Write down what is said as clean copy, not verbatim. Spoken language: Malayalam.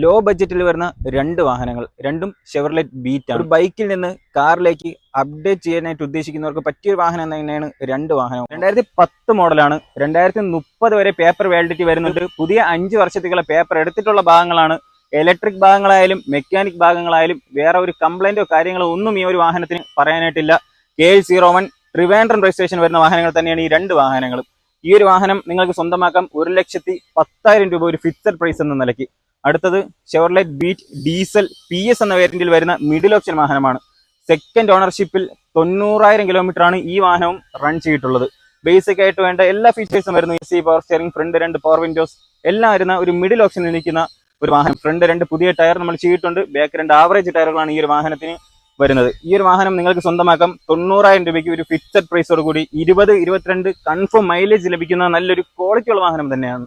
ലോ ബഡ്ജറ്റിൽ വരുന്ന രണ്ട് വാഹനങ്ങൾ, രണ്ടും ഷെവർലെറ്റ് ബീറ്റ് ആണ്. ഒരു ബൈക്കിൽ നിന്ന് കാറിലേക്ക് അപ്ഡേറ്റ് ചെയ്യാനായിട്ട് ഉദ്ദേശിക്കുന്നവർക്ക് പറ്റിയൊരു വാഹനം തന്നെയാണ് രണ്ട് വാഹനവും. 2010 മോഡലാണ്. 2030 വരെ പേപ്പർ വാലിഡിറ്റി വരുന്നുണ്ട്. പുതിയ 5 വർഷത്തേക്കുള്ള പേപ്പർ എടുത്തിട്ടുള്ള ഭാഗങ്ങളാണ്. ഇലക്ട്രിക് ഭാഗങ്ങളായാലും മെക്കാനിക് ഭാഗങ്ങളായാലും വേറെ ഒരു കംപ്ലൈന്റോ കാര്യങ്ങളോ ഒന്നും ഈ ഒരു വാഹനത്തിന് പറയാനായിട്ടില്ല. KL01 ട്രിവാൻഡ്രം രജിസ്ട്രേഷൻ വരുന്ന വാഹനങ്ങൾ തന്നെയാണ് ഈ രണ്ട് വാഹനങ്ങളും. ഈ ഒരു വാഹനം നിങ്ങൾക്ക് സ്വന്തമാക്കാം 1,10,000 രൂപ ഒരു ഫിക്സഡ് പ്രൈസ് എന്ന നിലയ്ക്ക്. അടുത്തത് ഷെവർലെറ്റ് ബീറ്റ് ഡീസൽ PS എന്ന വേരിയന്റിൽ വരുന്ന മിഡിൽ ഓപ്ഷൻ വാഹനമാണ്. സെക്കൻഡ് ഓണർഷിപ്പിൽ 90,000 കിലോമീറ്റർ ആണ് ഈ വാഹനവും റൺ ചെയ്തിട്ടുള്ളത്. ബേസിക് ആയിട്ട് വേണ്ട എല്ലാ ഫീച്ചേഴ്സും വരുന്നു. AC power steering, front 2 power windows എല്ലാം വരുന്ന ഒരു മിഡിൽ ഓപ്ഷനിൽ നിൽക്കുന്ന ഒരു വാഹനം. ഫ്രണ്ട് 2 പുതിയ ടയർ നമ്മൾ ചെയ്തിട്ടുണ്ട്. ബാക്ക് 2 ആവറേജ് ടയറുകളാണ് ഈ ഒരു വാഹനത്തിന് വരുന്നത്. ഈ ഒരു വാഹനം നിങ്ങൾക്ക് സ്വന്തമാക്കാം 90,000 രൂപയ്ക്ക് ഒരു ഫിക്സഡ് പ്രൈസോട് കൂടി. 20-22 കൺഫേം മൈലേജ് ലഭിക്കുന്ന നല്ലൊരു ക്വാളിറ്റിയുള്ള വാഹനം തന്നെയാണ്.